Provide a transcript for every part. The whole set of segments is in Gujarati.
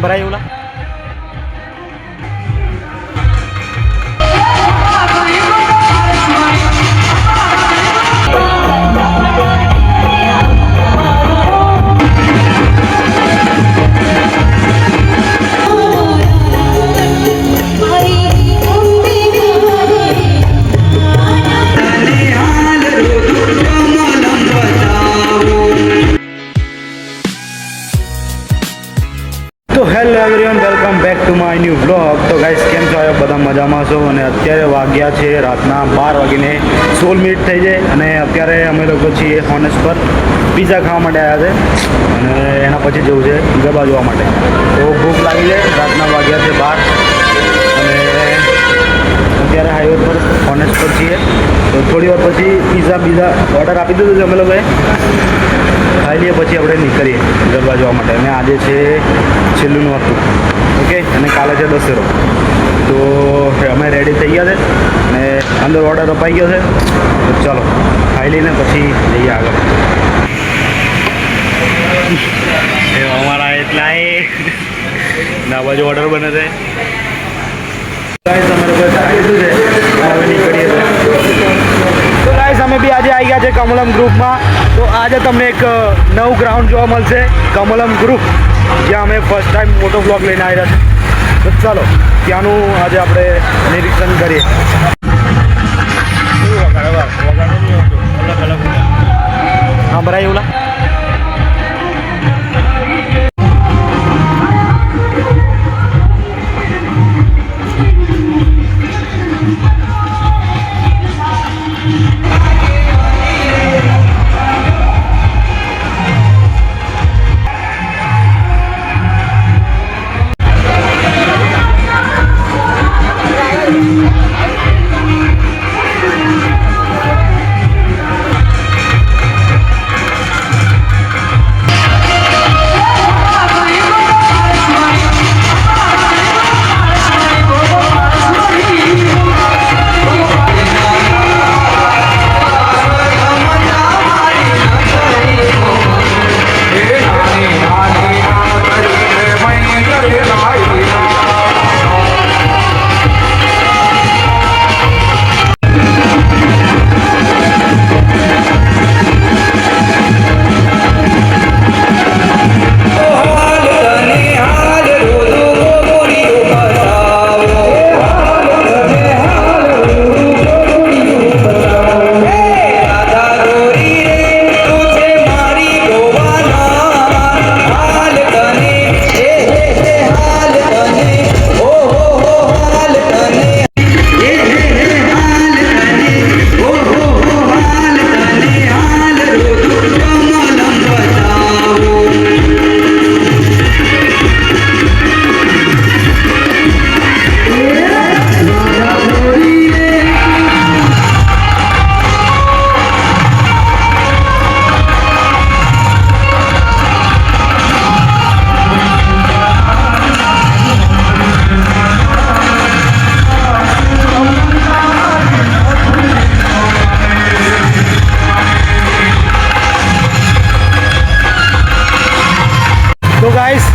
સંભળાય એવું તો hello everyone, welcome back to my new blog. તો ગાઈસ, કેમ છો? બધા મજામાં છો? અને અત્યારે વાગ્યા છે રાતના 12:16 થઈ જાય અને અત્યારે અમે લોકો છીએ હોનેસ પર પીઝા ખાવા માટે આવ્યા છે અને એના પછી જવું છે ગરબા જોવા માટે. તો ભૂખ લાગી જાય, રાતના વાગ્યા છે 12 અને અત્યારે હાઈવે પર હોનેસ પર છીએ. તો થોડી વાર પછી પીઝા ઓર્ડર આપી દીધું છે અમે લોકોએ, ખાઈ લઈએ પછી આપણે નીકળીએ ગરબા જોવા માટે. અને આજે છે છેલ્લું નહોતું, ઓકે, અને કાલે છે દશેરો. તો અમે રેડી થઈ ગયા છે અને અંદર ઓર્ડર અપાઈ ગયો છે. તો ચાલો ખાઈ લઈને પછી જઈએ આગળ. એ અમારા એટલા ના બાજુ ઓર્ડર બને છે. અમે લોકો ખાઈ લીધું છે, હવે નીકળીએ છીએ. તો ગાઈસ, અમે બી આજે આવી ગયા છે કમલમ ગ્રુપમાં. તો આજે તમને એક નવું ગ્રાઉન્ડ જોવા મળશે, કમલમ ગ્રુપ, જ્યાં અમે ફર્સ્ટ ટાઈમ મોટો બ્લોગ લઈને આવ્યા છે. તો ચાલો ત્યાંનું આજે આપણે નિરીક્ષણ કરીએ. હા, ભરાય એવું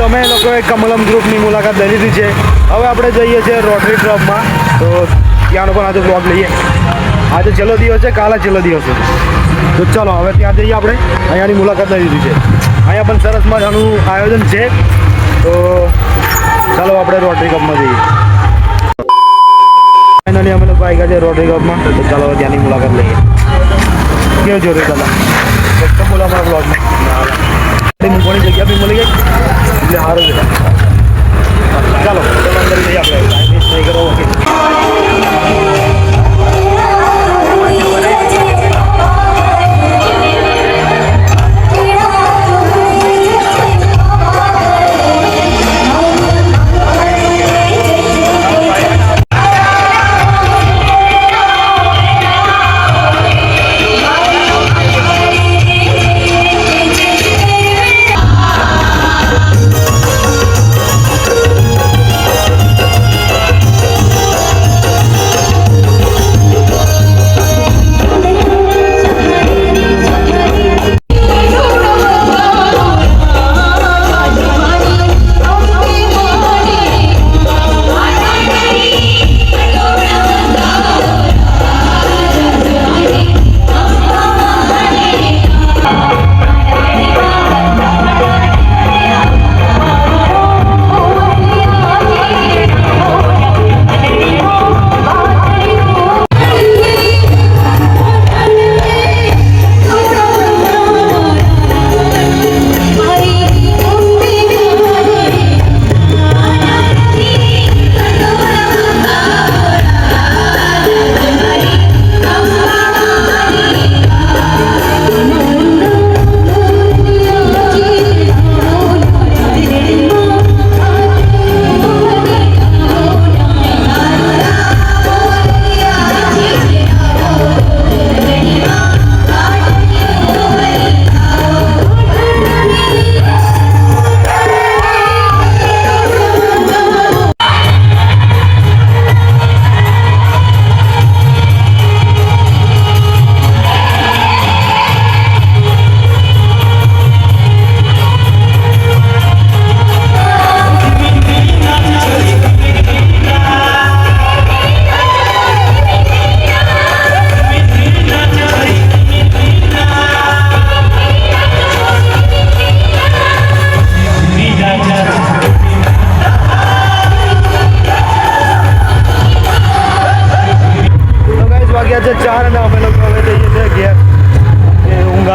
અમે લોકોએ કમલમ ગ્રુપની મુલાકાત લઈ લીધી છે. હવે આપણે જઈએ છીએ રોટરી ક્લબમાં. તો ત્યાંનો પણ આજે બ્લોગ લઈએ. આજે છેલ્લો દિવસ છે, કાલે છેલ્લો દિવસ છે. તો ચાલો હવે ત્યાં જઈએ. આપણે અહીંયાની મુલાકાત લઈ લીધી છે. અહીંયા પણ સરસ મજાનું આયોજન છે. તો ચાલો આપણે રોટરી ક્લબમાં જઈએ. ફાઇનલી અમે લોકો આવી ગયા છે રોટરી ક્લબમાં. તો ચાલો હવે ત્યાંની મુલાકાત લઈએ. કેવું જોડે દાદા કસ્ટમ બોલા અમારા બ્લોગમાં મૂકવાની જગ્યા બી મળી ગઈ એટલે સારું છે. ચાલો અંદર જઈએ આપણે, ટાઈમ વેસ્ટ નહીં કરો. ઓકે,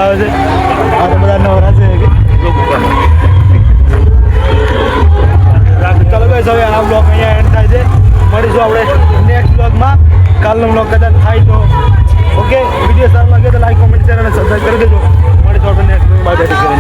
મજા આવે છે. આ તો બધા નવરા છે કે ચાલો ગાઈસ હવે આ બ્લોગ અહીંયા એન્ડ થાય છે. મળીશું આપણે નેક્સ્ટ બ્લોગમાં. કાલનો બ્લોગ કદાચ થાય તો ઓકે. વિડીયો સારો લાગે તો લાઈક કોમેન્ટ શેર અને સબસ્ક્રાઈબ કરી દેજો. મળીશું આપણે નેક્સ્ટ બાય બાય.